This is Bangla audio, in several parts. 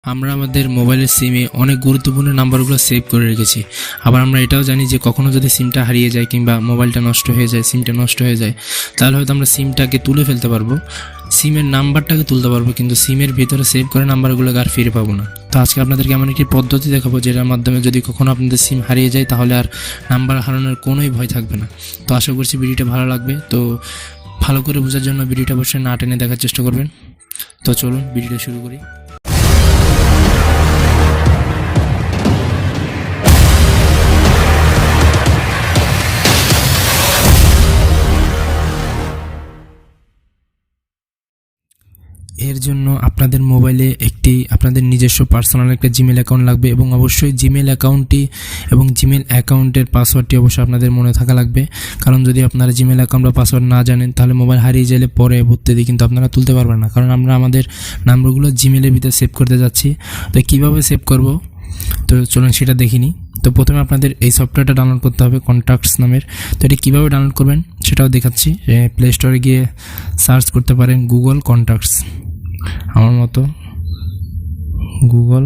আমরা আমাদের মোবাইলের সিমে অনেক গুরুত্বপূর্ণ নাম্বারগুলো সেভ করে রেখেছি। আবার আমরা এটাও জানি যে কখনো যদি সিমটা হারিয়ে যায় কিংবা মোবাইলটা নষ্ট হয়ে যায়, সিমটা নষ্ট হয়ে যায়, তাহলে হয়তো আমরা সিমটাকে তুলে ফেলতে পারবো, সিমের নাম্বারটাকে তুলতে পারবো, কিন্তু সিমের ভিতরে সেভ করে নাম্বারগুলোকে আর ফিরে পাবো না। তো আজকে আপনাদেরকে এমন একটি পদ্ধতি দেখাবো যেটার মাধ্যমে যদি কখনো আপনাদের সিম হারিয়ে যায় তাহলে আর নাম্বার হারানোর কোনোই ভয় থাকবে না। তো আশা করছি ভিডিওটা ভালো লাগবে। তো ভালো করে বোঝার জন্য ভিডিওটা অবশ্যই না টেনে দেখার চেষ্টা করবেন। তো চলুন ভিডিওটা শুরু করি। এর জন্য আপনাদের মোবাইলে আপনাদের নিজস্ব পার্সোনাল একটা জিমেল অ্যাকাউন্ট লাগবে এবং অবশ্যই জিমেল অ্যাকাউন্টটি এবং জিমেল অ্যাকাউন্টের পাসওয়ার্ডটি অবশ্যই আপনাদের মনে থাকা লাগবে। কারণ যদি আপনারা জিমেল অ্যাকাউন্ট বা পাসওয়ার্ড না জানেন তাহলে মোবাইল হারিয়ে গেলে পরে ভর্তি কিন্তু আপনারা তুলতে পারবেন না, কারণ আমরা আমাদের নাম্বারগুলো জিমেলের ভিতরে সেভ করতে যাচ্ছি। তো কীভাবে সেভ করব, তো চলুন সেটা দেখিনি। তো প্রথমে আপনাদের এই সফটওয়্যারটা ডাউনলোড করতে হবে, কন্ট্যাক্টস নামের। তো এটি কীভাবে ডাউনলোড করবেন সেটাও দেখাচ্ছি। প্লে স্টোরে গিয়ে সার্চ করতে পারেন গুগল কন্ট্যাক্টস, আমার মতো গুগল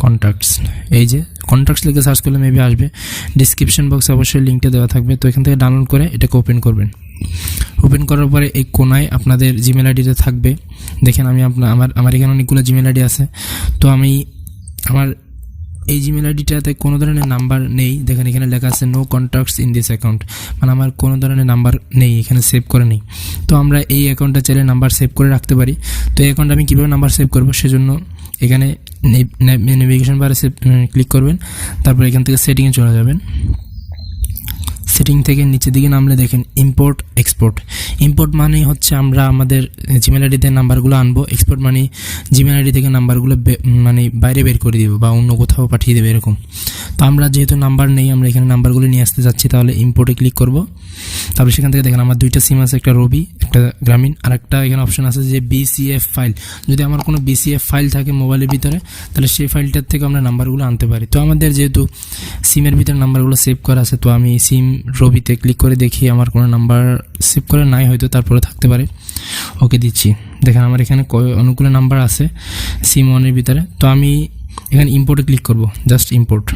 কন্ট্যাক্টস। এই যে কন্ট্যাক্টস লিখে সার্চ করলে মেবি আসবে, ডিসক্রিপশন বক্সে অবশ্যই লিঙ্কটা দেওয়া থাকবে। তো এখান থেকে ডাউনলোড করে এটাকে ওপেন করবেন। ওপেন করার পরে এই কোনায় আপনাদের জিমেল আইডিটা থাকবে। দেখেন আমি আমার এখানে অনেকগুলো জিমেল আইডি আছে। তো আমি আমার এই জিমেল আইডিটাতে কোনো ধরনের নাম্বার নেই। দেখেন এখানে লেখা আছে no contacts in this account, মানে আমার কোনো ধরনের নাম্বার নেই, এখানে সেভ করে নেই। তো আমরা এই অ্যাকাউন্টটা চাইলে নাম্বার সেভ করে রাখতে পারি। তো এই অ্যাকাউন্টে আমি কীভাবে নাম্বার সেভ করবো সেজন্য এখানে নেভিগেশন বারে ক্লিক করবেন, তারপর এখান থেকে সেটিংয়ে চলে যাবেন। সেটিং থেকে নিচের দিকে নামলে দেখেন ইম্পোর্ট এক্সপোর্ট। ইম্পোর্ট মানেই হচ্ছে আমরা আমাদের জিমেল আইডিতে নাম্বারগুলো আনবো, এক্সপোর্ট মানে জিমেল আইডি থেকে নাম্বারগুলো মানে বাইরে বের করে দেবো বা অন্য কোথাও পাঠিয়ে দেবে এরকম। তো আমরা যেহেতু নাম্বার নেই, আমরা এখানে নাম্বারগুলো নিয়ে আসতে যাচ্ছি, তাহলে ইম্পোর্টে ক্লিক করব। তারপরে সেখান থেকে দেখেন আমার দুইটা সিম আছে, একটা রবি একটা গ্রামীণ, আর একটা এখানে অপশন আছে যে বিসিএফ ফাইল। যদি আমার কোনো বিসিএফ ফাইল থাকে মোবাইলের ভিতরে তাহলে সেই ফাইলটার থেকে আমরা নাম্বারগুলো আনতে পারি। তো আমাদের যেহেতু সিমের ভিতরে নাম্বারগুলো সেভ করা আছে, তো আমি সিম রবিতে ক্লিক করে দেখি আমার কোনো নাম্বার সেভ করে নাই, হয়তো তারপরে থাকতে পারে। ওকে দিচ্ছি। দেখেন আমার এখানে অনেকগুলো নাম্বার আছে সিম ওয়ানের ভিতরে। তো আমি এখানে ইম্পোর্টে ক্লিক করব, জাস্ট ইম্পোর্ট।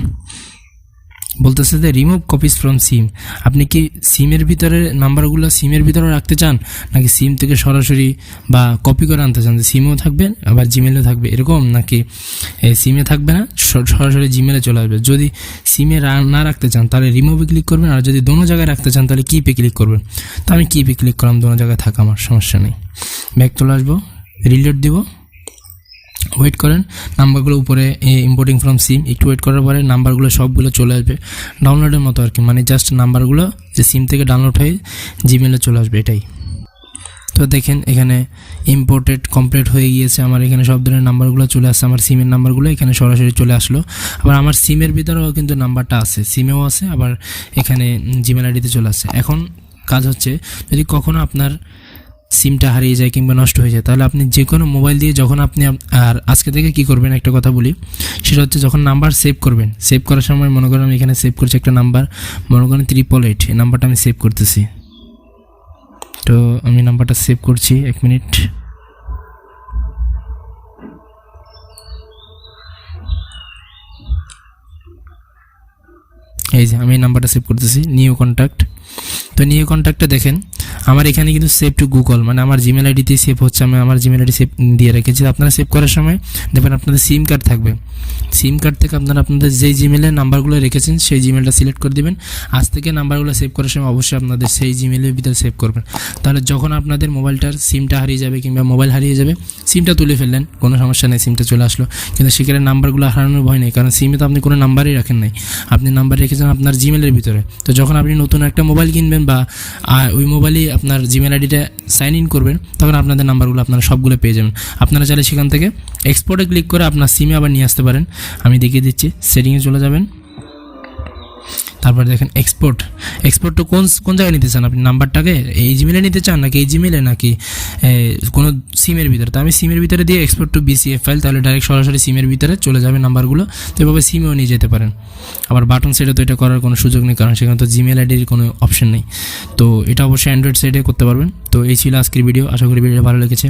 বলতেছে যে রিমুভ কপিস ফ্রম সিম। আপনি কি সিমের ভিতরে নাম্বারগুলো সিমের ভিতরে রাখতে চান, নাকি সিম থেকে সরাসরি বা কপি করে আনতে চান, যে সিমেও থাকবে আবার জিমেলেও থাকবে এরকম, নাকি সিমে থাকবে না সরাসরি জিমেলে চলে আসবে? যদি সিমে না রাখতে চান তাহলে রিমুভে ক্লিক করবেন, আর যদি দোনো জায়গায় রাখতে চান তাহলে কিপে ক্লিক করবেন। তো আমি কিপে ক্লিক করলাম, দোনো জায়গায় থাকা আমার সমস্যা নেই। ব্যাক চলে আসবো, রিলোড দিব, ওয়েট করেন। নাম্বারগুলো উপরে ইম্পোর্টিং ফ্রম সিম, একটু ওয়েট করার পরে নাম্বারগুলো সবগুলো চলে আসবে ডাউনলোডের মতো আর কি, মানে জাস্ট নাম্বারগুলো যে সিম থেকে ডাউনলোড হয়ে জিমেলে চলে আসবে, এটাই। তো দেখেন এখানে ইম্পোর্টেড কমপ্লিট হয়ে গিয়েছে, আমার এখানে সব ধরনের নাম্বারগুলো চলে আসছে, আমার সিমের নাম্বারগুলো এখানে সরাসরি চলে আসলো। আবার আমার সিমের ভিতরেও কিন্তু নাম্বারটা আছে, সিমেও আছে, আবার এখানে জিমেল আইডিতে চলে আসছে। এখন কাজ হচ্ছে, যদি কখনো আপনার সিমটা হারিয়ে যায় কিংবা নষ্ট হয়ে যায় তাহলে আপনি যে কোনো মোবাইল দিয়ে যখন আপনি আর আজকে থেকে কি করবেন একটা কথা বলি, সেটা হচ্ছে যখন নাম্বার সেভ করবেন, সেভ করার সময় মনে করেন আমি এখানে সেভ করছি একটা নাম্বার, মনে করেন 888, এই নাম্বারটা আমি সেভ করতেছি। তো আমি নাম্বারটা সেভ করছি, 1 মিনিট। এই যে আমি নাম্বারটা সেভ করতেছি, নিউ কন্ট্যাক্ট। তো নিউ কন্ট্যাক্টে দেখেন আমার এখানে কিন্তু সেভ টু গুগল, মানে আমার জিমেল আইডিতেই সেভ হচ্ছে, আমি আমার জিমেল আইডি সেভ দিয়ে রেখেছি। আপনারা সেভ করার সময় দেখবেন আপনাদের সিম কার্ড থাকবে, সিম কার্ড থেকে আপনারা আপনাদের যেই জিমেলের নাম্বারগুলো রেখেছেন সেই জিমেলটা সিলেক্ট করে দেবেন। আজ থেকে নাম্বারগুলো সেভ করার সময় অবশ্যই আপনাদের সেই জিমেলের ভিতরে সেভ করবেন। তাহলে যখন আপনাদের মোবাইলটার সিমটা হারিয়ে যাবে কিংবা মোবাইল হারিয়ে যাবে, সিমটা তুলে ফেললেন, কোনো সমস্যা নেই, সিমটা চলে আসলো, কিন্তু সেখানে নাম্বারগুলো হারানোর ভয় নেই, কারণ সিমে তো আপনি কোনো নাম্বারই রাখেন নাই, আপনি নাম্বার রেখেছেন আপনার জিমেলের ভিতরে। তো যখন আপনি নতুন একটা মোবাইল কিনবেন বা ওই মোবাইলেই আপনার জিমেল আইডিটা সাইন ইন করবেন, তখন আপনাদের নাম্বারগুলো আপনারা সবগুলো পেয়ে যাবেন। আপনারা চাইলে সেখান থেকে এক্সপোর্টে ক্লিক করে আপনার সিমে আবার নিয়ে আসতে পারেন। আমি দেখিয়ে দিচ্ছি, সেটিংয়ে চলে যাবেন, তারপর দেখেন এক্সপোর্ট তো কোন জায়গায় নিতে চান আপনি, নাম্বারটাকে এই জিমেলে নিতে চান নাকি এই জিমেলে নাকি কোনো সিমের ভিতরে। তো আমি সিমের ভিতরে দিয়ে এক্সপোর্ট টু বিসিএফ ফাইল, তাহলে ডাইরেক্ট সরাসরি সিমের ভিতরে চলে যাবে নাম্বারগুলো। তো এভাবে সিমেও নিয়ে যেতে পারেন। আবার বাটন সাইডে তো এটা করার কোনো সুযোগ নেই, কারণ সেখানে তো জিমেল আইডির কোনো অপশন নেই। তো এটা অবশ্যই অ্যান্ড্রয়েড সাইডে করতে পারবেন। তো এই ছিল আজকের ভিডিও, আশা করি ভিডিওটা ভালো লেগেছে।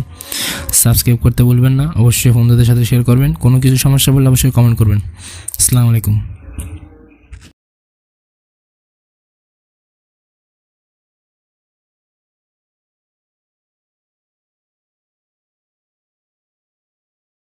সাবস্ক্রাইব করতে ভুলবেন না, অবশ্যই বন্ধুদের সাথে শেয়ার করবেন। কোনো কিছু সমস্যা বললে অবশ্যই কমেন্ট করবেন। আসসালামু আলাইকুম।